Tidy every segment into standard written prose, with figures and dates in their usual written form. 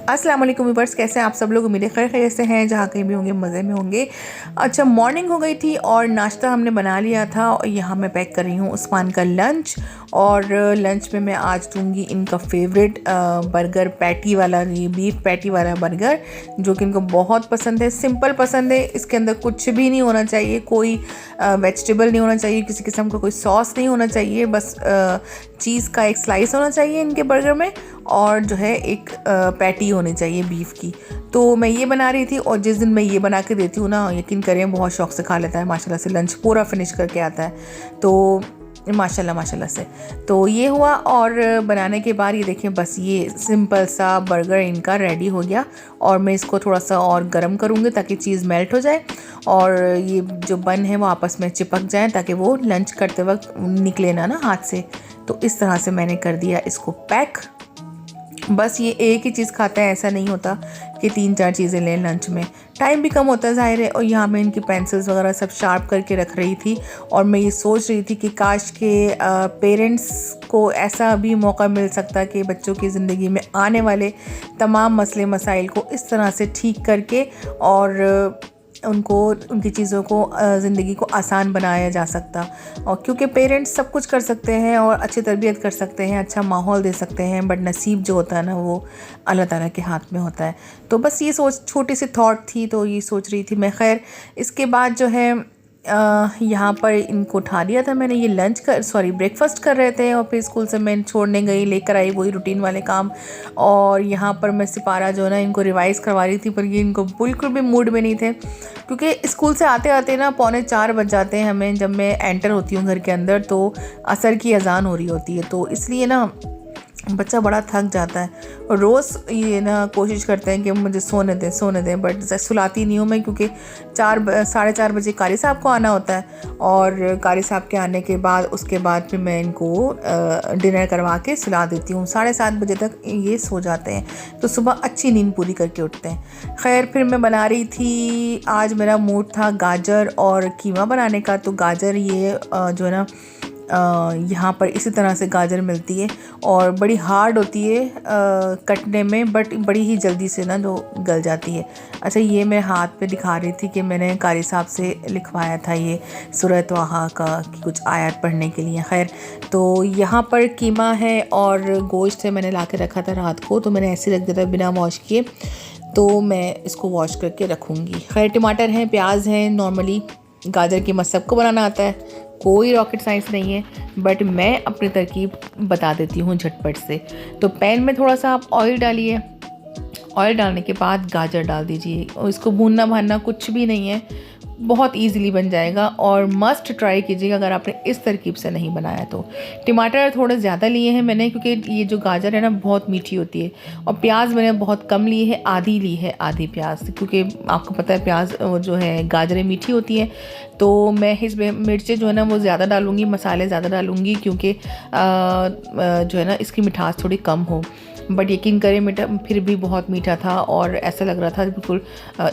अस्सलाम वालेकुम व्यूअर्स, कैसे हैं आप सब लोग। उम्मीद है खैर खैरियत से हैं, जहाँ कहीं भी होंगे मज़े में होंगे। अच्छा, मॉर्निंग हो गई थी और नाश्ता हमने बना लिया था और यहाँ मैं पैक कर रही हूँ उस्मान का लंच। और लंच में मैं आज दूँगी इनका फेवरेट बर्गर पैटी वाला, ये बीफ पैटी वाला बर्गर जो कि इनको बहुत पसंद है। सिंपल पसंद है, इसके अंदर कुछ भी नहीं होना चाहिए, कोई वेजिटेबल नहीं होना चाहिए, किसी किस्म का कोई सॉस नहीं होना चाहिए, बस चीज़ का एक स्लाइस होना चाहिए इनके बर्गर में और जो है एक पैटी होनी चाहिए बीफ की। तो मैं ये बना रही थी और जिस दिन मैं ये बना के देती हूँ ना, यकीन करें बहुत शौक़ से खा लेता है माशाल्लाह से, लंच पूरा फिनिश करके आता है। तो माशाल्लाह से तो ये हुआ। और बनाने के बाद ये देखें, बस ये सिंपल सा बर्गर इनका रेडी हो गया। और मैं इसको थोड़ा सा और गर्म करूँगी ताकि चीज़ मेल्ट हो जाए और ये जो बन है वो आपस में चिपक जाए ताकि वो लंच करते वक्त निकले ना हाथ से। तो इस तरह से मैंने कर दिया इसको पैक। बस ये एक ही चीज़ खाता है, ऐसा नहीं होता कि 3-4 चीज़ें लें लंच में, टाइम भी कम होता है ज़ाहिर है। और यहाँ मैं इनकी पेंसिल्स वगैरह सब शार्प करके रख रही थी और मैं ये सोच रही थी कि काश के पेरेंट्स को ऐसा भी मौका मिल सकता कि बच्चों की ज़िंदगी में आने वाले तमाम मसले मसाइल को इस तरह से ठीक करके और उनको उनकी चीज़ों को ज़िंदगी को आसान बनाया जा सकता। और क्योंकि पेरेंट्स सब कुछ कर सकते हैं और अच्छी तरबियत कर सकते हैं, अच्छा माहौल दे सकते हैं, बट नसीब जो होता है ना वो अल्लाह ताला के हाथ में होता है। तो बस ये सोच, छोटी सी थॉट थी तो ये सोच रही थी मैं। खैर, इसके बाद जो है यहाँ पर इनको उठा दिया था मैंने, ये ब्रेकफास्ट कर रहे थे और फिर स्कूल से मैं छोड़ने गई, लेकर आई वही रूटीन वाले काम। और यहाँ पर मैं सिपारा जो है ना इनको रिवाइज़ करवा रही थी, पर ये इनको बिल्कुल भी मूड में नहीं थे क्योंकि स्कूल से आते आते ना 3:45 बज जाते हैं हमें। जब मैं एंटर होती हूँ घर के अंदर तो असर की अजान हो रही होती है, तो इसलिए ना बच्चा बड़ा थक जाता है। और रोज़ ये ना कोशिश करते हैं कि मुझे सोने दें, बट सुलाती नहीं हूँ मैं क्योंकि 4-4:30 बजे कारी साहब को आना होता है। और कारी साहब के आने के बाद उसके बाद फिर मैं इनको डिनर करवा के सुला देती हूँ। 7:30 बजे तक ये सो जाते हैं, तो सुबह अच्छी नींद पूरी करके उठते हैं। खैर, फिर मैं बना रही थी, आज मेरा मूड था गाजर और कीमा बनाने का। तो गाजर ये जो है ना यहाँ पर इसी तरह से गाजर मिलती है और बड़ी हार्ड होती है कटने में, बट बड़ी ही जल्दी से ना जो गल जाती है। अच्छा, ये मैं हाथ पे दिखा रही थी कि मैंने कारी साहब से लिखवाया था ये सूरह तवाहा का कि कुछ आयत पढ़ने के लिए। खैर, तो यहाँ पर कीमा है और गोश्त है, मैंने ला के रखा था रात को, तो मैंने ऐसे रख दिया था बिना वॉश किए। तो मैं इसको वॉश करके रखूँगी। खैर, टमाटर हैं, प्याज हैं, नॉर्मली गाजर कीमा सबको बनाना आता है, कोई रॉकेट साइंस नहीं है, बट मैं अपनी तरकीब बता देती हूँ झटपट से। तो पैन में थोड़ा सा आप ऑयल डालिए, ऑयल डालने के बाद गाजर डाल दीजिए और इसको भूनना भानना कुछ भी नहीं है, बहुत इजीली बन जाएगा। और मस्ट ट्राई कीजिएगा अगर आपने इस तरकीब से नहीं बनाया तो। टमाटर थोड़े ज़्यादा लिए हैं मैंने क्योंकि ये जो गाजर है ना बहुत मीठी होती है। और प्याज मैंने बहुत कम ली है, आधी ली है, आधी प्याज, क्योंकि आपको पता है प्याज जो है गाजरें मीठी होती हैं। तो मैं इसमें मिर्चें जो है ना वो ज़्यादा डालूँगी, मसाले ज़्यादा डालूँगी क्योंकि जो है ना इसकी मिठास थोड़ी कम हो। बट यकीन करें मीठा फिर भी बहुत मीठा था और ऐसा लग रहा था बिल्कुल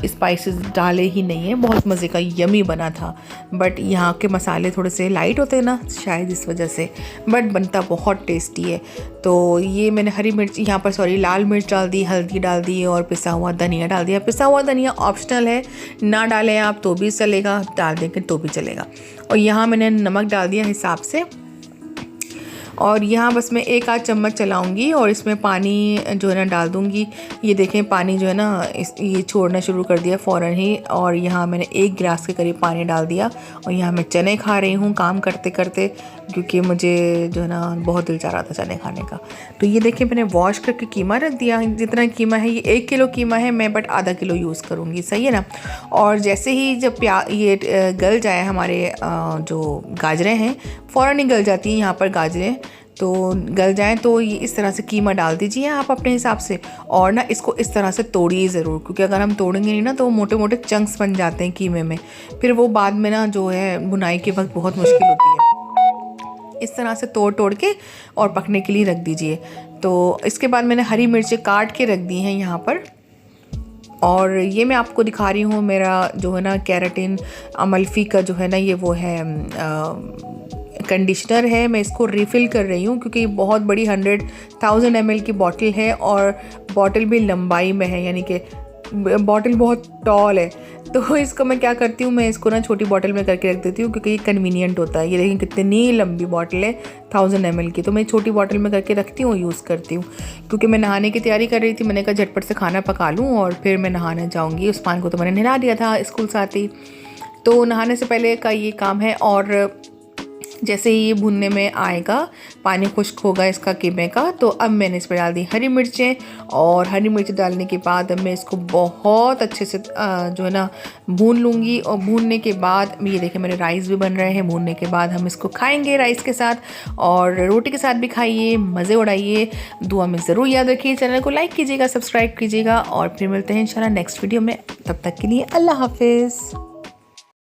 स्पाइसेस डाले ही नहीं है, बहुत मज़े का यमी बना था। बट यहाँ के मसाले थोड़े से लाइट होते हैं ना शायद इस वजह से, बट बनता बहुत टेस्टी है। तो ये मैंने हरी मिर्च यहाँ पर लाल मिर्च डाल दी, हल्दी डाल दी और पिसा हुआ धनिया डाल दिया। पिसा हुआ धनिया ऑप्शनल है, ना डालें आप तो भी चलेगा, डाल देंगे तो भी चलेगा। और यहाँ मैंने नमक डाल दिया हिसाब से। और यहाँ बस मैं 1 आध चम्मच चलाऊँगी और इसमें पानी जो है ना डाल दूँगी। ये देखें पानी जो है ना ये छोड़ना शुरू कर दिया फ़ौरन ही। और यहाँ मैंने 1 गिलास के करीब पानी डाल दिया। और यहाँ मैं चने खा रही हूँ काम करते करते क्योंकि मुझे जो है ना बहुत दिल चाह रहा था चने खाने का। तो ये देखिए मैंने वॉश करके कीमा रख दिया। जितना कीमा है ये 1 किलो कीमा है मैं, बट आधा किलो यूज़ करूँगी, सही है ना। और जैसे ही जब ये गल जाए हमारे जो गाजरें हैं, फ़ौरन ही गल जाती हैं यहाँ पर गाजरें, तो गल जाएं तो ये इस तरह से कीमा डाल दीजिए आप अपने हिसाब से। और ना इसको इस तरह से तोड़िए ज़रूर, क्योंकि अगर हम तोड़ेंगे नहीं ना तो मोटे मोटे चंक्स बन जाते हैं कीमे में, फिर वो बाद में ना जो है बुनाई के वक्त बहुत मुश्किल होती है। इस तरह से तोड़ के और पकने के लिए रख दीजिए। तो इसके बाद मैंने हरी मिर्चें काट के रख दी हैं यहाँ पर। और ये मैं आपको दिखा रही हूँ मेरा जो है ना केराटिन अमल्फी का जो है ना ये वो है कंडीशनर है, मैं इसको रिफ़िल कर रही हूँ क्योंकि ये बहुत बड़ी 100,000 ml की बॉटल है और बॉटल भी लंबाई में है, यानी कि बॉटल बहुत टॉल है। तो इसको मैं क्या करती हूँ, मैं इसको ना छोटी बॉटल में करके रख देती हूँ क्योंकि ये कन्वीनियंट होता है। ये देखिए कितनी लंबी बॉटल है 1000 ml की, तो मैं छोटी बॉटल में करके रखती हूँ, यूज़ करती हूँ। क्योंकि मैं नहाने की तैयारी कर रही थी, मैंने कहा झटपट से खाना पका लूँ और फिर मैं नहाने जाऊँगी। उस्मान को तो मैंने नहला दिया था स्कूल से आते ही, तो नहाने से पहले का ये काम है। और जैसे ही ये भुनने में आएगा, पानी खुश्क होगा इसका कीमे का, तो अब मैंने इस पर डाल दी हरी मिर्चें। और हरी मिर्च डालने के बाद अब मैं इसको बहुत अच्छे से जो है ना भून लूँगी। और भूनने के बाद ये देखिए मेरे राइस भी बन रहे हैं। भूनने के बाद हम इसको खाएंगे राइस के साथ, और रोटी के साथ भी खाइए, मज़े उड़ाइए। दुआ में ज़रूर याद रखिए, चैनल को लाइक कीजिएगा, सब्सक्राइब कीजिएगा, और फिर मिलते हैं इंशाल्लाह नेक्स्ट वीडियो में। तब तक के लिए अल्लाह हाफिज़।